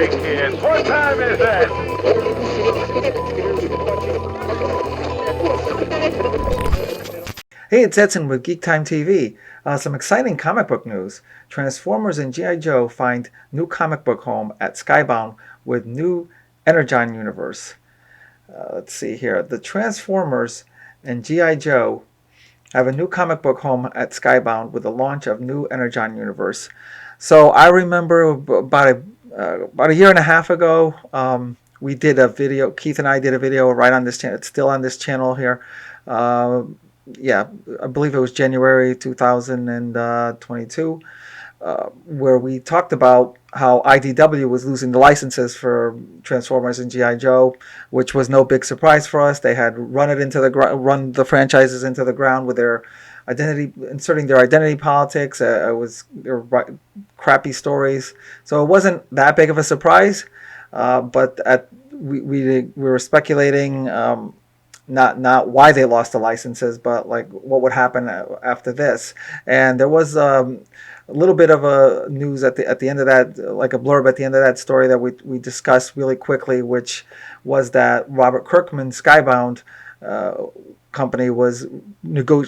Hey kids, what time is it? Hey, it's Edson with Geek Time TV. Some exciting comic book news. Transformers and G.I. Joe find new comic book home at Skybound with new Energon universe. Let's see here. The Transformers and G.I. Joe have a new comic book home at Skybound with the launch of new Energon universe. So I remember about a year and a half ago, we did a video. Keith and I did a video right on this channel. It's still on this channel here. Uh, yeah, I believe it was January 2022, where we talked about how IDW was losing the licenses for Transformers and GI Joe, which was no big surprise for us. They had run the franchises into the ground with their inserting their identity politics. They were crappy stories, so it wasn't that big of a surprise. But we were speculating. Not why they lost the licenses, but like what would happen after this. And there was a little bit of a news at the end of that, like a blurb at the end of that story that we discussed really quickly, which was that Robert Kirkman Skybound company was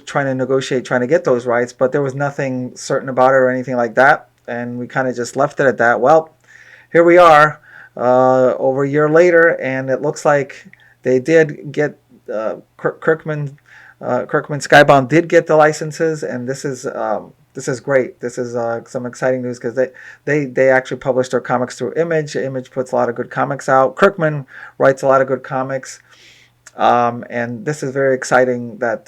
trying to negotiate, trying to get those rights, but there was nothing certain about it or anything like that, and we kind of just left it at that. Well, here we are, over a year later, and it looks like they did get Kirkman Skybound did get the licenses, and this is great. This is some exciting news because they actually published their comics through Image. Image puts a lot of good comics out. Kirkman writes a lot of good comics, and this is very exciting that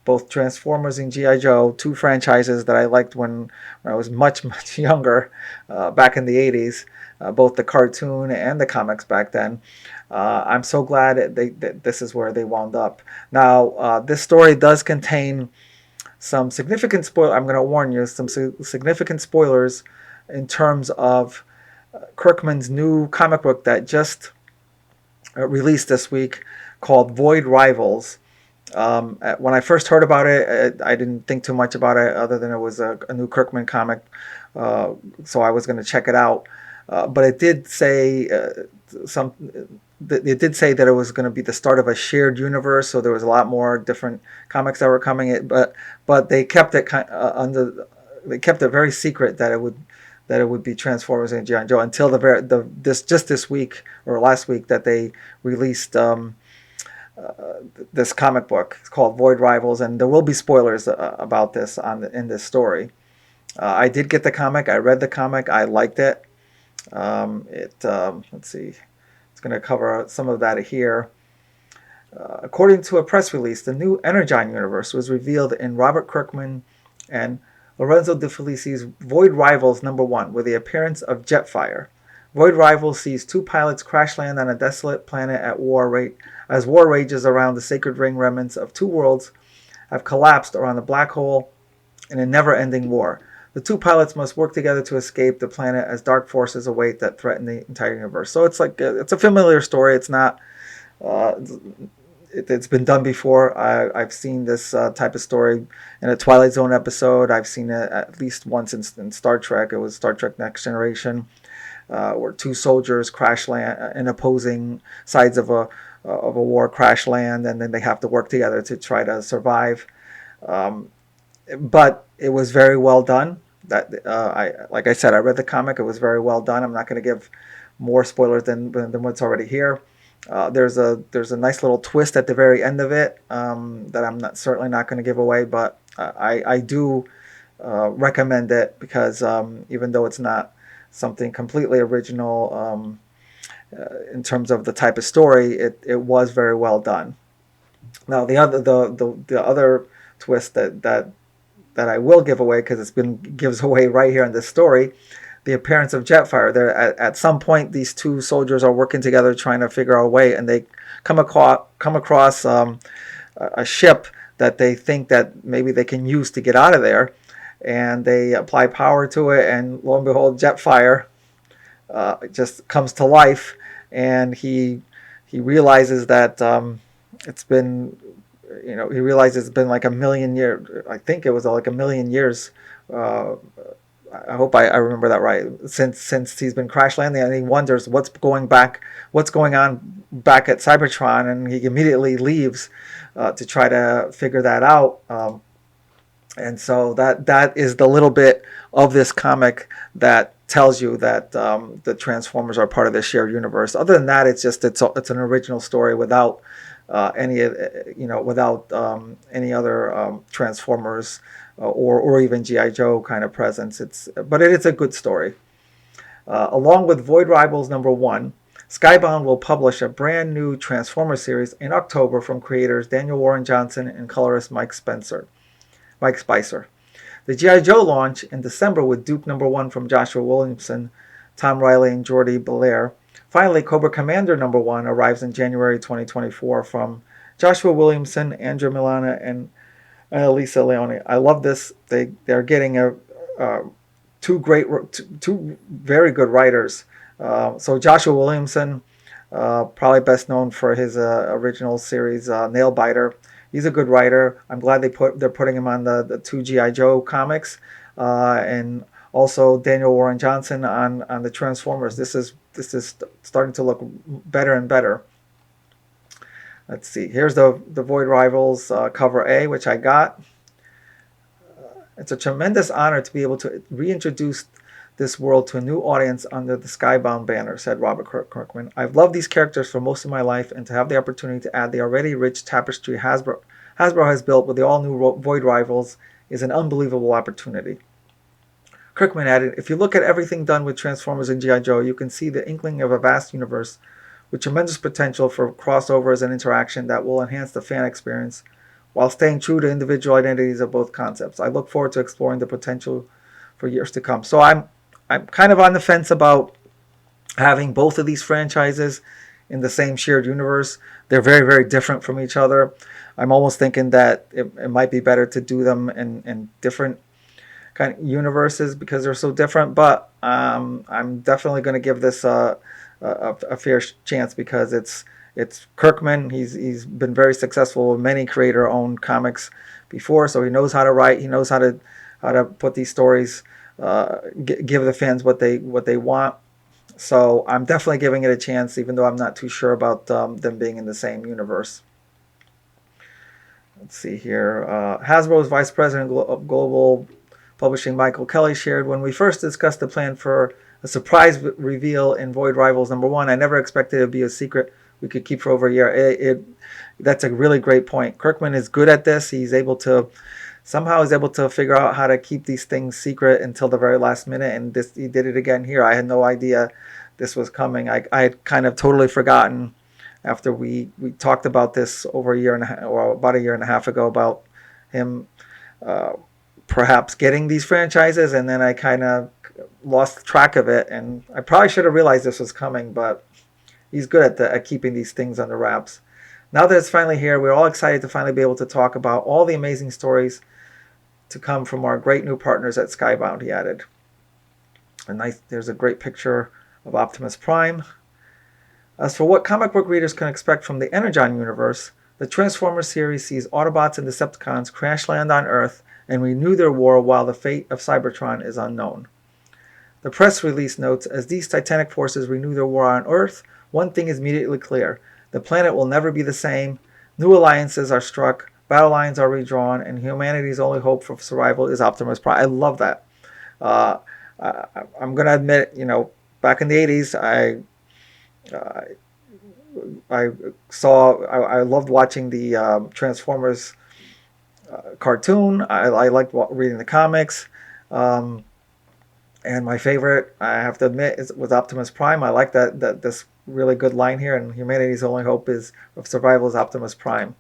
both Transformers and GI Joe, two franchises that I liked when I was much younger, back in the 80s, both the cartoon and the comics back then. I'm so glad that this is where they wound up. Now, this story does contain some significant I'm going to warn you, some significant spoilers in terms of Kirkman's new comic book that just released this week called Void Rivals. When I first heard about it, I didn't think too much about it other than it was a new Kirkman comic, so I was going to check it out. But it did say it did say that it was going to be the start of a shared universe, so there was a lot more different comics that were coming. But they kept it they kept it very secret that it would be Transformers and G.I. Joe until this week or last week that they released this comic book. It's called Void Rivals, and there will be spoilers about this in this story. I did get the comic. I read the comic. I liked it. Let's see. It's going to cover some of that here. According to a press release, the new Energon universe was revealed in Robert Kirkman and Lorenzo De Felici's Void Rivals #1 with the appearance of Jetfire. Void Rivals sees two pilots crash land on a desolate planet as war rages around the sacred ring. Remnants of two worlds have collapsed around a black hole in a never-ending war. The two pilots must work together to escape the planet as dark forces await that threaten the entire universe. So it's like it's a familiar story. It's not. It's been done before. I've seen this type of story in a Twilight Zone episode. I've seen it at least once in Star Trek. It was Star Trek Next Generation, where two soldiers crash land in opposing sides of a war, crash land, and then they have to work together to try to survive. But it was very well done. Like I said, I read the comic. It was very well done. I'm not going to give more spoilers than what's already here. There's a nice little twist at the very end of it that I'm certainly not going to give away, but I do recommend it because even though it's not something completely original in terms of the type of story, it was very well done. Now the other twist that I will give away because gives away right here in this story, the appearance of Jetfire. There at some point these two soldiers are working together trying to figure out a way, and they come across a ship that they think that maybe they can use to get out of there, and they apply power to it, and lo and behold, Jetfire just comes to life, and he realizes that it's been he realizes it's been like a million years. I think it was like a million years I hope I remember that right. Since he's been crash landing, and he wonders what's going on back at Cybertron, and he immediately leaves to try to figure that out. And so that is the little bit of this comic that tells you that the Transformers are part of this shared universe. Other than that, it's an original story without without any other Transformers or even GI Joe kind of presence. But it is a good story. Along with Void Rivals #1, Skybound will publish a brand new Transformers series in October from creators Daniel Warren Johnson and colorist Mike Spicer. The G.I. Joe launch in December with Duke #1 from Joshua Williamson, Tom Riley, and Jordi Belair. Finally, Cobra Commander #1 arrives in January 2024 from Joshua Williamson, Andrea Milana, and Elisa Leone. I love this. They're getting two very good writers. So Joshua Williamson, probably best known for his original series Nailbiter. He's a good writer. I'm glad they're putting him on the two G.I. Joe comics, and also Daniel Warren Johnson on the Transformers. This is starting to look better and better. Let's see. Here's the Void Rivals cover A, which I got. It's a tremendous honor to be able to reintroduce this world to a new audience under the Skybound banner, said Robert Kirkman. I've loved these characters for most of my life, and to have the opportunity to add the already rich tapestry Hasbro has built with the all-new Void Rivals is an unbelievable opportunity. Kirkman added, if you look at everything done with Transformers and G.I. Joe, you can see the inkling of a vast universe with tremendous potential for crossovers and interaction that will enhance the fan experience while staying true to individual identities of both concepts. I look forward to exploring the potential for years to come. So I'm kind of on the fence about having both of these franchises in the same shared universe. They're very, very different from each other. I'm almost thinking that it might be better to do them in different kind of universes because they're so different. But I'm definitely going to give this a fair chance because it's Kirkman. He's been very successful with many creator-owned comics before, so he knows how to write. He knows how to put these stories, give the fans what they want. So I'm definitely giving it a chance, even though I'm not too sure about them being in the same universe. Let's see here. Hasbro's Vice President of Global Publishing, Michael Kelly, shared, when we first discussed the plan for a surprise reveal in Void Rivals #1, I never expected it to be a secret we could keep for over a year. That's a really great point. Kirkman is good at this. He's able to figure out how to keep these things secret until the very last minute, and he did it again here. I had no idea this was coming. I had kind of totally forgotten after we talked about this over a year and a half, or about a year and a half ago, about him perhaps getting these franchises, and then I kind of lost track of it, and I probably should have realized this was coming, but he's good at keeping these things under wraps. Now that it's finally here, we're all excited to finally be able to talk about all the amazing stories to come from our great new partners at Skybound, he added. There's a great picture of Optimus Prime. As for what comic book readers can expect from the Energon universe, the Transformers series sees Autobots and Decepticons crash land on Earth and renew their war while the fate of Cybertron is unknown. The press release notes, as these titanic forces renew their war on Earth, one thing is immediately clear. The planet will never be the same. New alliances are struck, battle lines are redrawn, and humanity's only hope for survival is Optimus Prime. I love that. I'm going to admit, back in the 80s, I loved watching the Transformers cartoon. I liked reading the comics. And my favorite, I have to admit, was Optimus Prime. I like that this really good line here, and humanity's only hope of survival is Optimus Prime.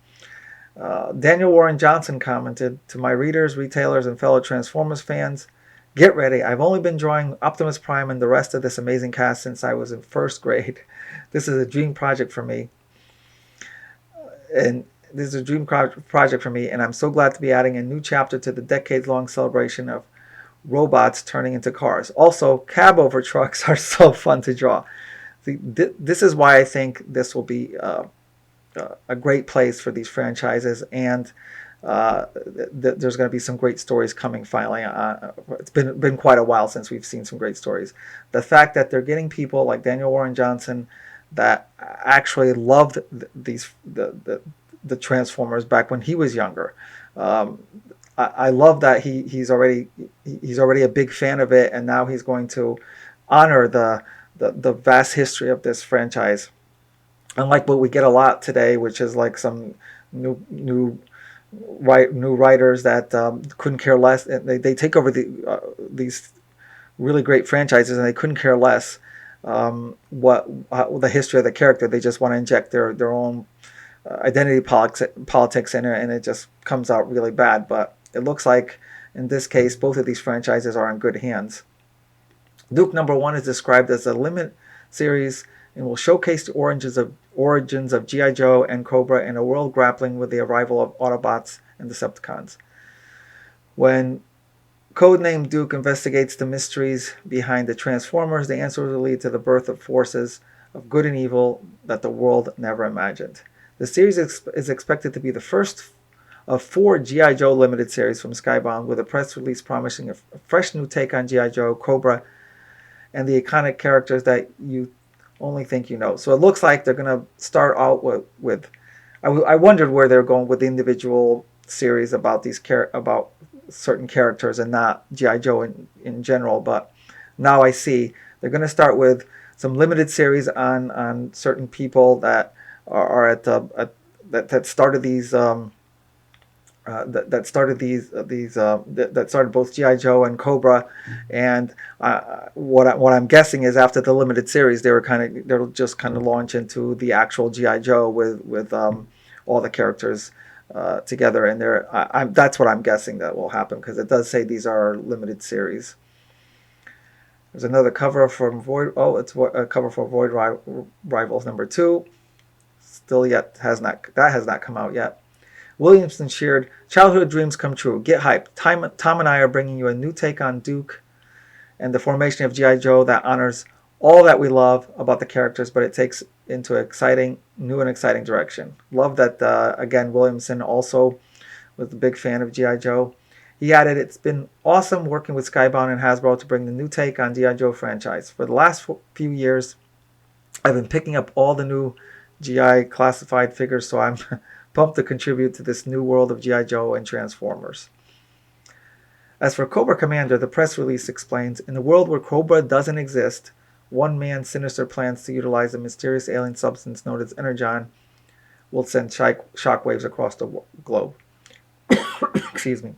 Daniel Warren Johnson commented, to my readers, retailers, and fellow Transformers fans, get ready. I've only been drawing Optimus Prime and the rest of this amazing cast since I was in first grade. This is a dream project for me. And I'm so glad to be adding a new chapter to the decades-long celebration of robots turning into cars. Also, cab-over trucks are so fun to draw. This is why I think this will be a great place for these franchises, and there's going to be some great stories coming finally. It's been quite a while since we've seen some great stories. The fact that they're getting people like Daniel Warren Johnson that actually loved the Transformers back when he was younger. I love that he's already a big fan of it, and now he's going to honor the vast history of this franchise. Unlike what we get a lot today, which is like some new writers that couldn't care less. They take over these really great franchises, and they couldn't care less what the history of the character. They just want to inject their own identity politics in it, and it just comes out really bad. But it looks like in this case, both of these franchises are in good hands. Duke #1 is described as a limited series and will showcase the origins of G.I. Joe and Cobra in a world grappling with the arrival of Autobots and Decepticons. When Codename Duke investigates the mysteries behind the Transformers, the answers will lead to the birth of forces of good and evil that the world never imagined. The series is expected to be the first of 4 G.I. Joe limited series from Skybound, with a press release promising a fresh new take on G.I. Joe, Cobra, and the iconic characters that you only think you know. So it looks like they're going to start out with I wondered where they're going with the individual series about about certain characters and not G.I. Joe in general, but now I see they're going to start with some limited series on certain people that are that started these that started both G.I. Joe and Cobra, and what I'm guessing is after the limited series they'll just kind of launch into the actual G.I. Joe with all the characters together, and that's what I'm guessing that will happen, because it does say these are limited series. There's another cover from Void. Oh, it's a cover for Void Rivals #2. Still has not come out yet. Williamson shared, "Childhood dreams come true. Get hyped. Tom and I are bringing you a new take on Duke and the formation of G.I. Joe that honors all that we love about the characters, but it takes into new and exciting direction." Love that, again, Williamson also was a big fan of G.I. Joe. He added, "It's been awesome working with Skybound and Hasbro to bring the new take on G.I. Joe franchise. For the last few years, I've been picking up all the new G.I. classified figures, so I'm pumped to contribute to this new world of G.I. Joe and Transformers." As for Cobra Commander, the press release explains, "In a world where Cobra doesn't exist, one man's sinister plans to utilize a mysterious alien substance known as Energon will send shockwaves across the globe." Excuse me.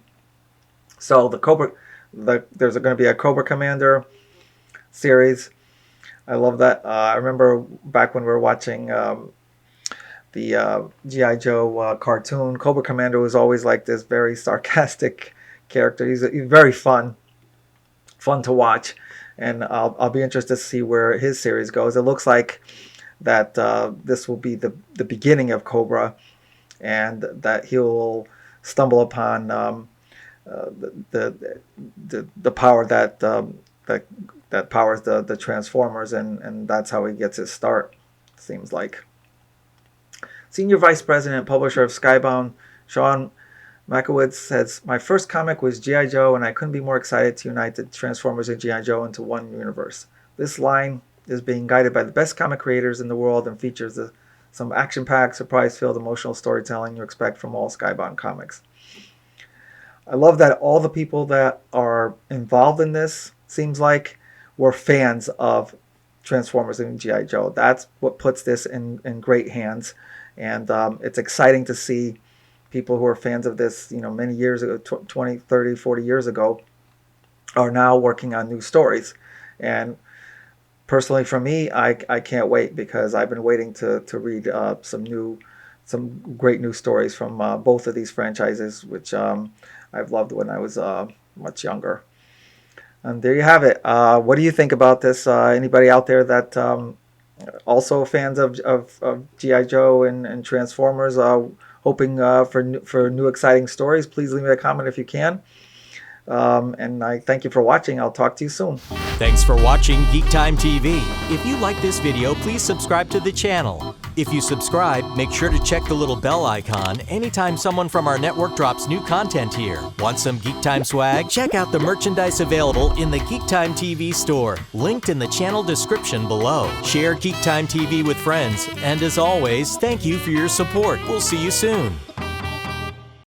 So there's going to be a Cobra Commander series. I love that. I remember back when we were watching the G.I. Joe cartoon, Cobra Commander was always like this very sarcastic character. He's very fun to watch, and I'll be interested to see where his series goes. It looks like that this will be the beginning of Cobra, and that he'll stumble upon the power that powers the Transformers, and that's how he gets his start, seems like. Senior Vice President and Publisher of Skybound, Sean Makowitz, says, "My first comic was G.I. Joe, and I couldn't be more excited to unite the Transformers and G.I. Joe into one universe. This line is being guided by the best comic creators in the world and features some action-packed, surprise-filled, emotional storytelling you expect from all Skybound comics." I love that all the people that are involved in this, seems like, were fans of Transformers and G.I. Joe. That's what puts this in great hands. And it's exciting to see people who are fans of this, many years ago, 20, 30, 40 years ago, are now working on new stories. And personally, for me, I can't wait, because I've been waiting to read some great new stories from both of these franchises, which I've loved when I was much younger. And there you have it. What do you think about this? Anybody out there that also fans of G.I. Joe and Transformers, hoping for new exciting stories, please leave me a comment if you can. And I thank you for watching. I'll talk to you soon. Thanks for watching Geek Time TV. If you like this video, please subscribe to the channel. If you subscribe, make sure to check the little bell icon anytime someone from our network drops new content here. Want some Geek Time swag? Check out the merchandise available in the Geek Time TV store, linked in the channel description below. Share Geek Time TV with friends, and as always, thank you for your support. We'll see you soon.